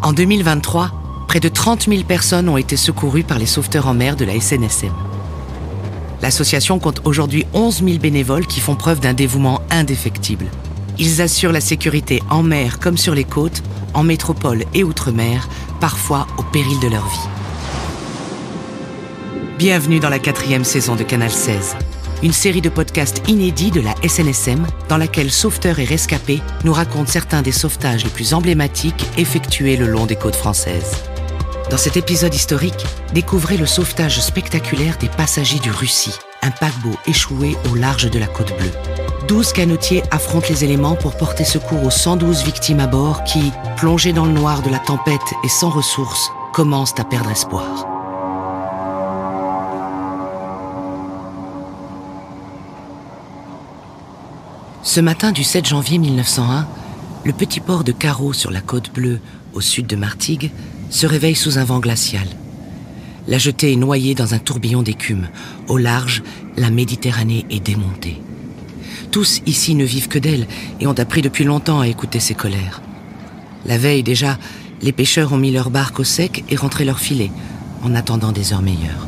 En 2023, près de 30 000 personnes ont été secourues par les sauveteurs en mer de la SNSM. L'association compte aujourd'hui 11 000 bénévoles qui font preuve d'un dévouement indéfectible. Ils assurent la sécurité en mer comme sur les côtes, en métropole et outre-mer, parfois au péril de leur vie. Bienvenue dans la 4e saison de Canal 16, une série de podcasts inédits de la SNSM dans laquelle sauveteurs et rescapés nous racontent certains des sauvetages les plus emblématiques effectués le long des côtes françaises. Dans cet épisode historique, découvrez le sauvetage spectaculaire des passagers du Russie, un paquebot échoué au large de la Côte Bleue. 12 canotiers affrontent les éléments pour porter secours aux 112 victimes à bord qui, plongés dans le noir de la tempête et sans ressources, commencent à perdre espoir. Ce matin du 7 janvier 1901, le petit port de Carreau sur la Côte Bleue, au sud de Martigues, se réveille sous un vent glacial. La jetée est noyée dans un tourbillon d'écume. Au large, la Méditerranée est démontée. Tous ici ne vivent que d'elle et ont appris depuis longtemps à écouter ses colères. La veille déjà, les pêcheurs ont mis leur barque au sec et rentré leurs filets, en attendant des heures meilleures.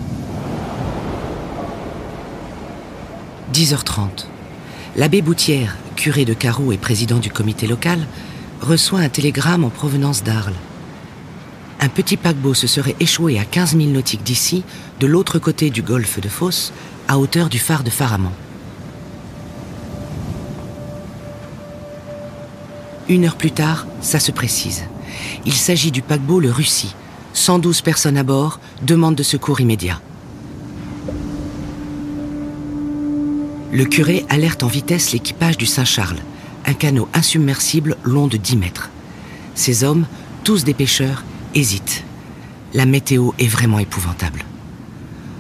10h30. L'abbé Boutière, curé de Carreau et président du comité local, reçoit un télégramme en provenance d'Arles. Un petit paquebot se serait échoué à 15 000 nautiques d'ici, de l'autre côté du golfe de Fos, à hauteur du phare de Faraman. 1 heure plus tard, ça se précise. Il s'agit du paquebot le Russie. 112 personnes à bord, demande de secours immédiat. Le curé alerte en vitesse l'équipage du Saint-Charles, un canot insubmersible long de 10 mètres. Ces hommes, tous des pêcheurs, hésitent. La météo est vraiment épouvantable.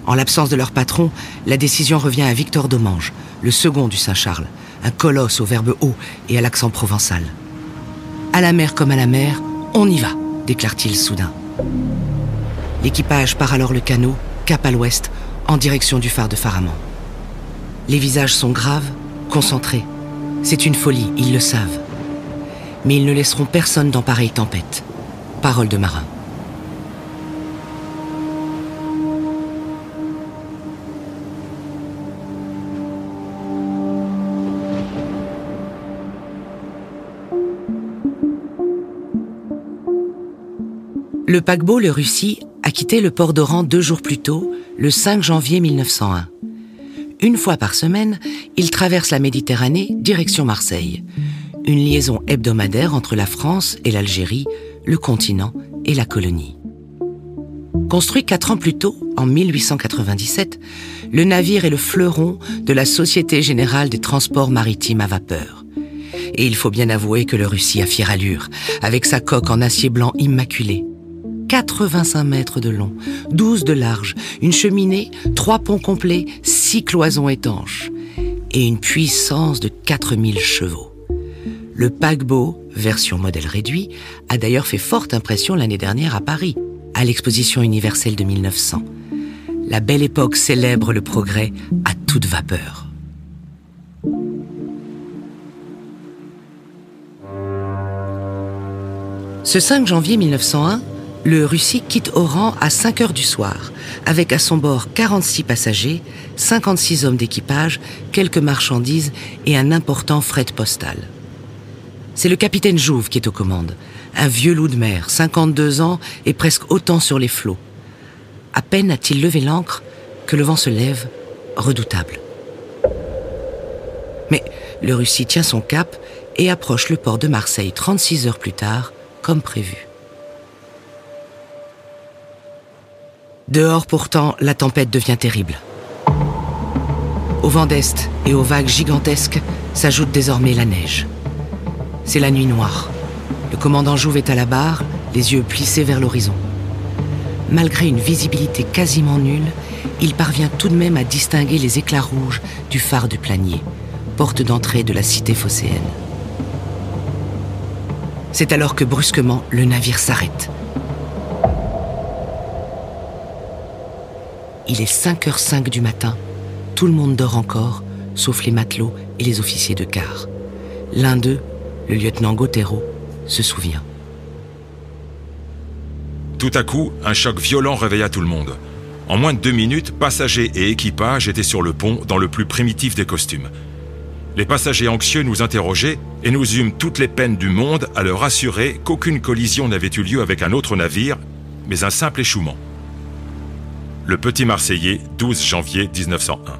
En l'absence de leur patron, la décision revient à Victor Domange, le second du Saint-Charles, un colosse au verbe haut et à l'accent provençal. « À la mer comme à la mer, on y va », déclare-t-il soudain. L'équipage part alors le canot, cap à l'ouest, en direction du phare de Faraman. Les visages sont graves, concentrés. C'est une folie, ils le savent. Mais ils ne laisseront personne dans pareille tempête. Parole de marin. Le paquebot le Russie a quitté le port d'Oran 2 jours plus tôt, le 5 janvier 1901. 1 fois par semaine, il traverse la Méditerranée, direction Marseille. Une liaison hebdomadaire entre la France et l'Algérie, le continent et la colonie. Construit 4 ans plus tôt, en 1897, le navire est le fleuron de la Société Générale des Transports Maritimes à Vapeur. Et il faut bien avouer que le Russie a fière allure, avec sa coque en acier blanc immaculé. 85 mètres de long, 12 de large, une cheminée, 3 ponts complets, 6 cloisons étanches et une puissance de 4000 chevaux. Le paquebot, version modèle réduit, a d'ailleurs fait forte impression l'année dernière à Paris, à l'exposition universelle de 1900. La belle époque célèbre le progrès à toute vapeur. Ce 5 janvier 1901, le Russie quitte Oran à 5 heures du soir, avec à son bord 46 passagers, 56 hommes d'équipage, quelques marchandises et un important fret postal. C'est le capitaine Jouve qui est aux commandes, un vieux loup de mer, 52 ans et presque autant sur les flots. À peine a-t-il levé l'ancre que le vent se lève, redoutable. Mais le Russie tient son cap et approche le port de Marseille 36 heures plus tard, comme prévu. Dehors, pourtant, la tempête devient terrible. Au vent d'est et aux vagues gigantesques s'ajoute désormais la neige. C'est la nuit noire. Le commandant Jouve est à la barre, les yeux plissés vers l'horizon. Malgré une visibilité quasiment nulle, il parvient tout de même à distinguer les éclats rouges du phare de Planier, porte d'entrée de la cité phocéenne. C'est alors que brusquement, le navire s'arrête. Il est 5h05 du matin. Tout le monde dort encore, sauf les matelots et les officiers de quart. L'un d'eux, le lieutenant Gautero, se souvient. Tout à coup, un choc violent réveilla tout le monde. En moins de 2 minutes, passagers et équipage étaient sur le pont dans le plus primitif des costumes. Les passagers anxieux nous interrogeaient et nous eûmes toutes les peines du monde à leur assurer qu'aucune collision n'avait eu lieu avec un autre navire, mais un simple échouement. Le Petit Marseillais, 12 janvier 1901.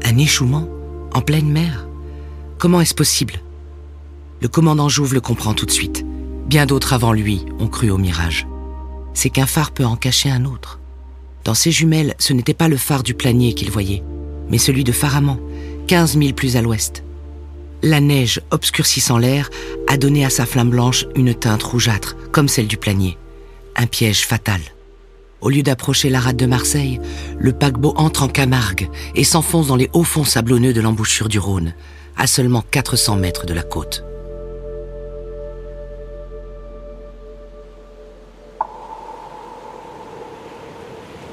Un échouement en pleine mer? Comment est-ce possible? Le commandant Jouve le comprend tout de suite. Bien d'autres avant lui ont cru au mirage. C'est qu'un phare peut en cacher un autre. Dans ses jumelles, ce n'était pas le phare du Planier qu'il voyait, mais celui de Faraman, 15 milles plus à l'ouest. La neige, obscurcissant l'air, a donné à sa flamme blanche une teinte rougeâtre, comme celle du Planier. Un piège fatal. Au lieu d'approcher la rade de Marseille, le paquebot entre en Camargue et s'enfonce dans les hauts fonds sablonneux de l'embouchure du Rhône, à seulement 400 mètres de la côte.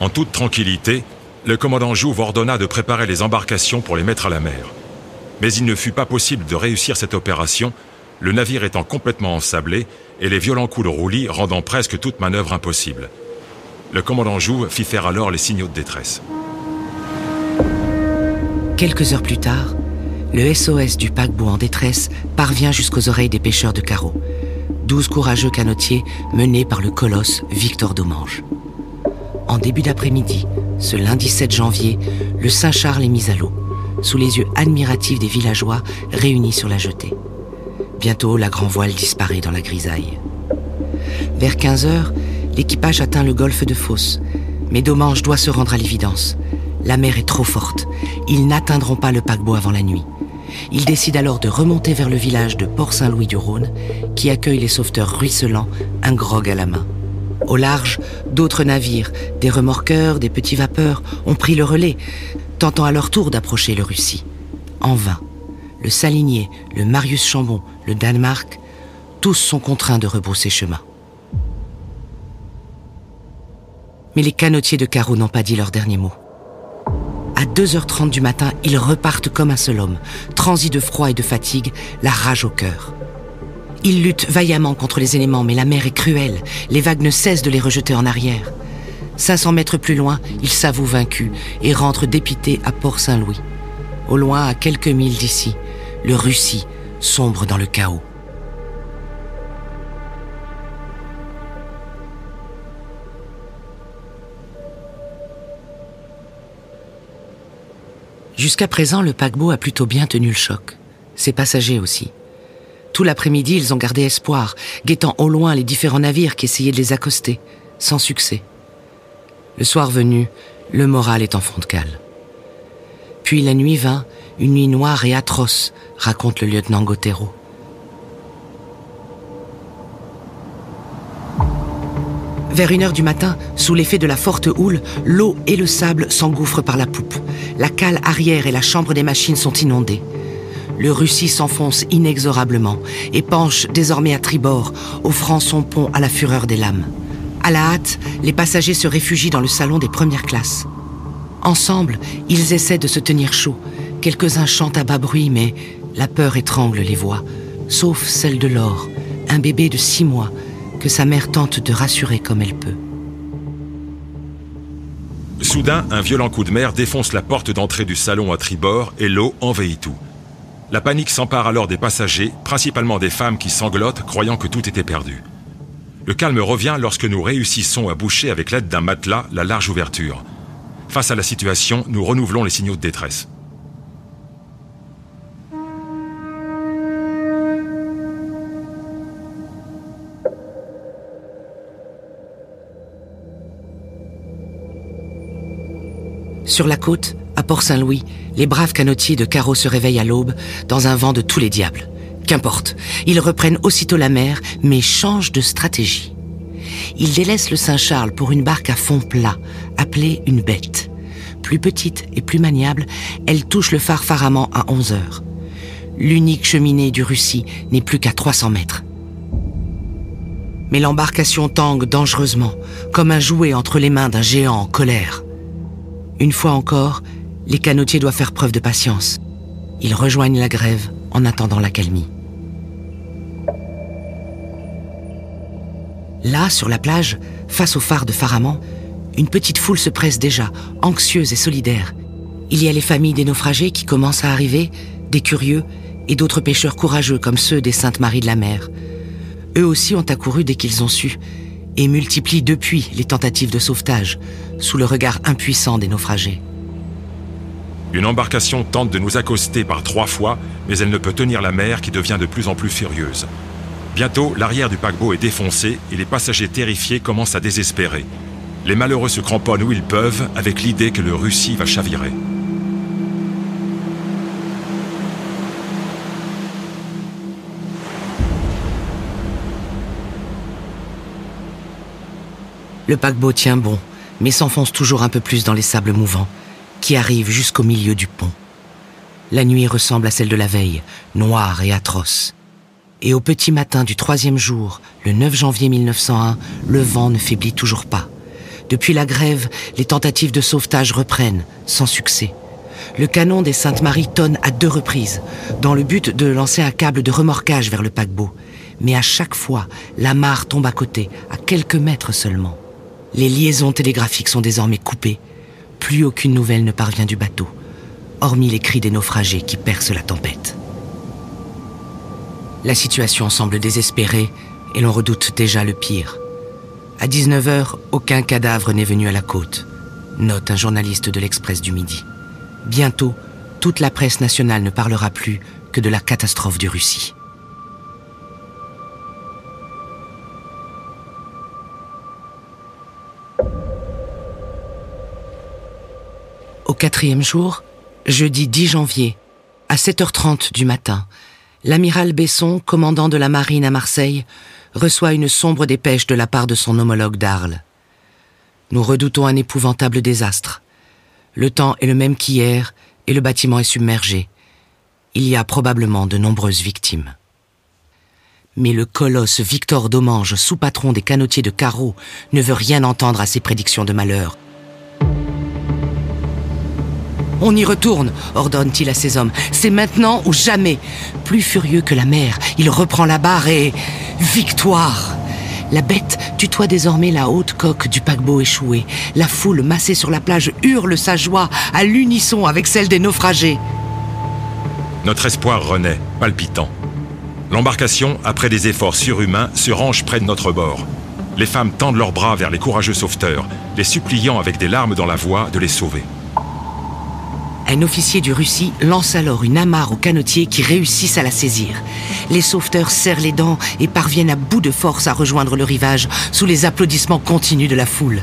En toute tranquillité, le commandant Jouve ordonna de préparer les embarcations pour les mettre à la mer. Mais il ne fut pas possible de réussir cette opération, le navire étant complètement ensablé et les violents coups de roulis rendant presque toute manœuvre impossible. Le commandant Jouve fit faire alors les signaux de détresse. Quelques heures plus tard, le SOS du paquebot en détresse parvient jusqu'aux oreilles des pêcheurs de carreaux. 12 courageux canotiers menés par le colosse Victor Domange. En début d'après-midi, ce lundi 7 janvier, le Saint-Charles est mis à l'eau, sous les yeux admiratifs des villageois réunis sur la jetée. Bientôt, la grand-voile disparaît dans la grisaille. Vers 15 heures, l'équipage atteint le golfe de Fos, mais Domange doit se rendre à l'évidence. La mer est trop forte, ils n'atteindront pas le paquebot avant la nuit. Il décide alors de remonter vers le village de Port-Saint-Louis-du-Rhône, qui accueille les sauveteurs ruisselants, un grog à la main. Au large, d'autres navires, des remorqueurs, des petits vapeurs, ont pris le relais, tentant à leur tour d'approcher le Russie. En vain. Le Salinier, le Marius Chambon, le Danemark, tous sont contraints de rebrousser chemin. Mais les canotiers de carreaux n'ont pas dit leur dernier mot. À 2h30 du matin, ils repartent comme un seul homme, transis de froid et de fatigue, la rage au cœur. Ils luttent vaillamment contre les éléments, mais la mer est cruelle, les vagues ne cessent de les rejeter en arrière. 500 mètres plus loin, ils s'avouent vaincus et rentrent dépités à Port-Saint-Louis. Au loin, à quelques milles d'ici, le Russie sombre dans le chaos. Jusqu'à présent, le paquebot a plutôt bien tenu le choc. Ses passagers aussi. Tout l'après-midi, ils ont gardé espoir, guettant au loin les différents navires qui essayaient de les accoster, sans succès. Le soir venu, le moral est en fond de cale. Puis la nuit vint, une nuit noire et atroce, raconte le lieutenant Gautero. Vers 1h du matin, sous l'effet de la forte houle, l'eau et le sable s'engouffrent par la poupe. La cale arrière et la chambre des machines sont inondées. Le Russie s'enfonce inexorablement et penche désormais à tribord, offrant son pont à la fureur des lames. À la hâte, les passagers se réfugient dans le salon des premières classes. Ensemble, ils essaient de se tenir chaud. Quelques-uns chantent à bas bruit, mais la peur étrangle les voix, sauf celle de Laure, un bébé de 6 mois, que sa mère tente de rassurer comme elle peut. Soudain, un violent coup de mer défonce la porte d'entrée du salon à tribord et l'eau envahit tout. La panique s'empare alors des passagers, principalement des femmes qui sanglotent, croyant que tout était perdu. Le calme revient lorsque nous réussissons à boucher avec l'aide d'un matelas la large ouverture. Face à la situation, nous renouvelons les signaux de détresse. Sur la côte, à Port-Saint-Louis, les braves canotiers de carreaux se réveillent à l'aube dans un vent de tous les diables. Qu'importe, ils reprennent aussitôt la mer, mais changent de stratégie. Ils délaissent le Saint-Charles pour une barque à fond plat, appelée une bête. Plus petite et plus maniable, elle touche le phare Faraman à 11h. L'unique cheminée du Russie n'est plus qu'à 300 mètres. Mais l'embarcation tangue dangereusement, comme un jouet entre les mains d'un géant en colère. Une fois encore, les canotiers doivent faire preuve de patience. Ils rejoignent la grève en attendant l'accalmie. Là, sur la plage, face au phare de Faraman, une petite foule se presse déjà, anxieuse et solidaire. Il y a les familles des naufragés qui commencent à arriver, des curieux et d'autres pêcheurs courageux comme ceux des Saintes Maries de la Mer. Eux aussi ont accouru dès qu'ils ont su et multiplient depuis les tentatives de sauvetage sous le regard impuissant des naufragés. Une embarcation tente de nous accoster par 3 fois, mais elle ne peut tenir la mer qui devient de plus en plus furieuse. Bientôt, l'arrière du paquebot est défoncé et les passagers terrifiés commencent à désespérer. Les malheureux se cramponnent où ils peuvent avec l'idée que le Russie va chavirer. Le paquebot tient bon, mais s'enfonce toujours un peu plus dans les sables mouvants, qui arrivent jusqu'au milieu du pont. La nuit ressemble à celle de la veille, noire et atroce. Et au petit matin du 3e jour, le 9 janvier 1901, le vent ne faiblit toujours pas. Depuis la grève, les tentatives de sauvetage reprennent, sans succès. Le canon des Saintes Maries tonne à 2 reprises, dans le but de lancer un câble de remorquage vers le paquebot. Mais à chaque fois, l'amarre tombe à côté, à quelques mètres seulement. Les liaisons télégraphiques sont désormais coupées. Plus aucune nouvelle ne parvient du bateau, hormis les cris des naufragés qui percent la tempête. La situation semble désespérée et l'on redoute déjà le pire. À 19h, aucun cadavre n'est venu à la côte, note un journaliste de l'Express du Midi. Bientôt, toute la presse nationale ne parlera plus que de la catastrophe du Russie. Au 4e jour, jeudi 10 janvier, à 7h30 du matin, l'amiral Besson, commandant de la marine à Marseille, reçoit une sombre dépêche de la part de son homologue d'Arles. Nous redoutons un épouvantable désastre. Le temps est le même qu'hier et le bâtiment est submergé. Il y a probablement de nombreuses victimes. Mais le colosse Victor Domange, sous-patron des canotiers de carreau, ne veut rien entendre à ces prédictions de malheur. « On y retourne », ordonne-t-il à ses hommes. « C'est maintenant ou jamais !» Plus furieux que la mer, il reprend la barre et... victoire ! La bête tutoie désormais la haute coque du paquebot échoué. La foule massée sur la plage hurle sa joie à l'unisson avec celle des naufragés. Notre espoir renaît, palpitant. L'embarcation, après des efforts surhumains, se range près de notre bord. Les femmes tendent leurs bras vers les courageux sauveteurs, les suppliant avec des larmes dans la voix de les sauver. Un officier du Russie lance alors une amarre aux canotiers qui réussissent à la saisir. Les sauveteurs serrent les dents et parviennent à bout de force à rejoindre le rivage sous les applaudissements continus de la foule.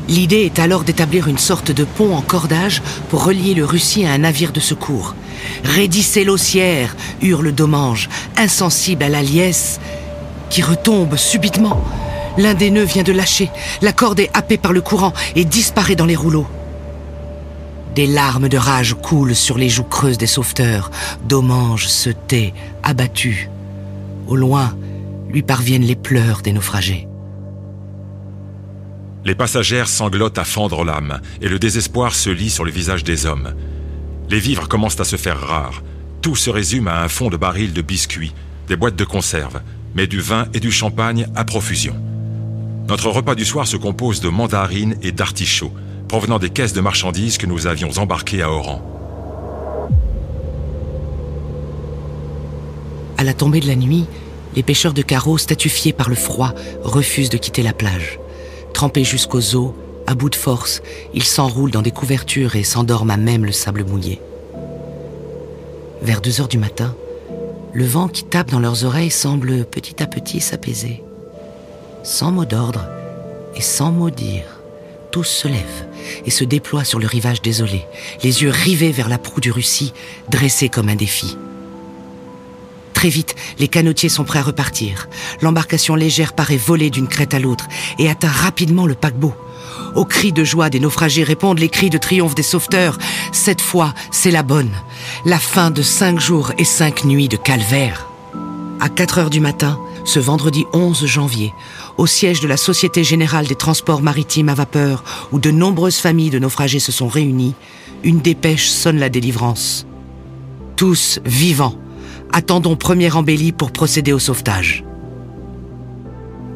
L'idée est alors d'établir une sorte de pont en cordage pour relier le Russie à un navire de secours. « Raidissez l'haussière !» hurle Domange, insensible à la liesse qui retombe subitement. L'un des nœuds vient de lâcher, la corde est happée par le courant et disparaît dans les rouleaux. Des larmes de rage coulent sur les joues creuses des sauveteurs. Domange se tait, abattu. Au loin, lui parviennent les pleurs des naufragés. Les passagères sanglotent à fendre l'âme et le désespoir se lit sur le visage des hommes. Les vivres commencent à se faire rares. Tout se résume à un fond de barils de biscuits, des boîtes de conserve, mais du vin et du champagne à profusion. Notre repas du soir se compose de mandarines et d'artichauts, provenant des caisses de marchandises que nous avions embarquées à Oran. À la tombée de la nuit, les pêcheurs de carreaux, statufiés par le froid, refusent de quitter la plage. Trempés jusqu'aux os, à bout de force, ils s'enroulent dans des couvertures et s'endorment à même le sable mouillé. Vers 2h du matin, le vent qui tape dans leurs oreilles semble petit à petit s'apaiser. Sans mot d'ordre et sans mot dire, tous se lèvent et se déploient sur le rivage désolé, les yeux rivés vers la proue du Russie, dressée comme un défi. Très vite, les canotiers sont prêts à repartir. L'embarcation légère paraît voler d'une crête à l'autre et atteint rapidement le paquebot. Aux cris de joie des naufragés répondent les cris de triomphe des sauveteurs. Cette fois, c'est la bonne. La fin de 5 jours et 5 nuits de calvaire. À 4h du matin, ce vendredi 11 janvier, au siège de la Société Générale des Transports Maritimes à Vapeur, où de nombreuses familles de naufragés se sont réunies, une dépêche sonne la délivrance. Tous vivants, attendons première embellie pour procéder au sauvetage.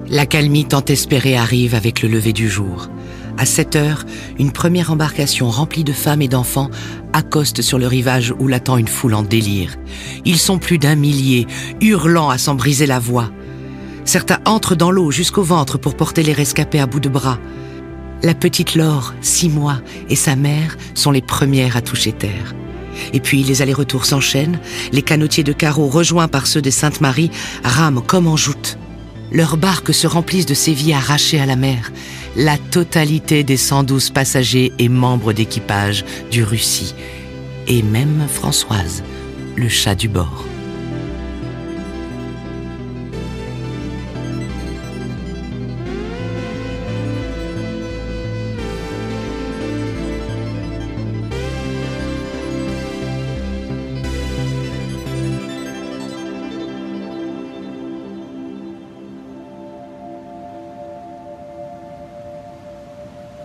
L'accalmie tant espérée arrive avec le lever du jour. À 7 heures, une première embarcation remplie de femmes et d'enfants accoste sur le rivage où l'attend une foule en délire. Ils sont plus d'1 millier, hurlant à s'en briser la voix. Certains entrent dans l'eau jusqu'au ventre pour porter les rescapés à bout de bras. La petite Laure, 6 mois, et sa mère sont les premières à toucher terre. Et puis les allers-retours s'enchaînent, les canotiers de carreaux rejoints par ceux des Sainte-Marie rament comme en joute. Leurs barques se remplissent de ces vies arrachées à la mer. La totalité des 112 passagers et membres d'équipage du Russie. Et même Françoise, le chat du bord.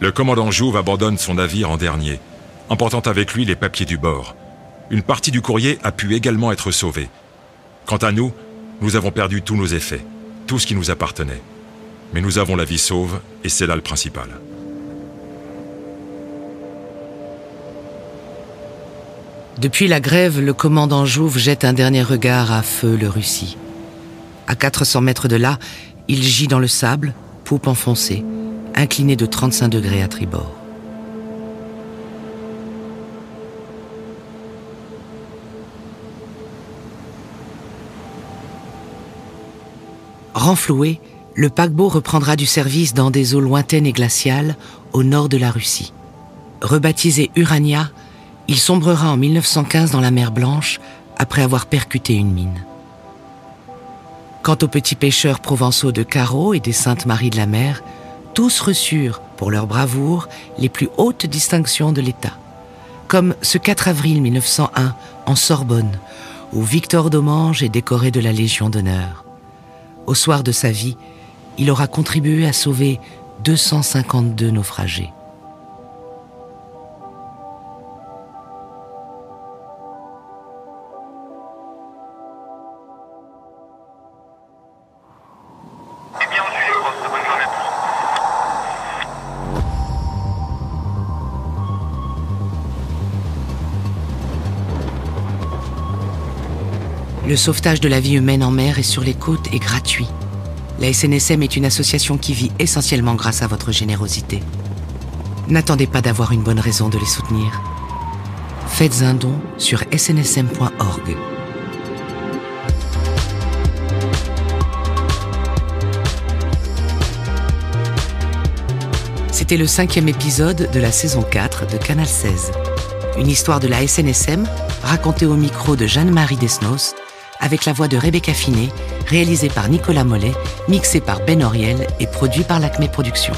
Le commandant Jouve abandonne son navire en dernier, emportant avec lui les papiers du bord. Une partie du courrier a pu également être sauvée. Quant à nous, nous avons perdu tous nos effets, tout ce qui nous appartenait. Mais nous avons la vie sauve, et c'est là le principal. Depuis la grève, le commandant Jouve jette un dernier regard à feu le Russie. À 400 mètres de là, il gît dans le sable, poupe enfoncée, incliné de 35 degrés à tribord. Renfloué, le paquebot reprendra du service dans des eaux lointaines et glaciales au nord de la Russie. Rebaptisé Urania, il sombrera en 1915 dans la mer Blanche après avoir percuté une mine. Quant aux petits pêcheurs provençaux de Carreau et des Sainte-Marie de la Mer, tous reçurent, pour leur bravoure, les plus hautes distinctions de l'État. Comme ce 4 avril 1901, en Sorbonne, où Victor Domange est décoré de la Légion d'honneur. Au soir de sa vie, il aura contribué à sauver 252 naufragés. Le sauvetage de la vie humaine en mer et sur les côtes est gratuit. La SNSM est une association qui vit essentiellement grâce à votre générosité. N'attendez pas d'avoir une bonne raison de les soutenir. Faites un don sur snsm.org. C'était le 5e épisode de la saison 4 de Canal 16. Une histoire de la SNSM racontée au micro de Jeanne-Marie Desnos, avec la voix de Rebecca Finet, réalisée par Nicolas Mollet, mixée par Ben Oriel et produit par l'Acme Productions.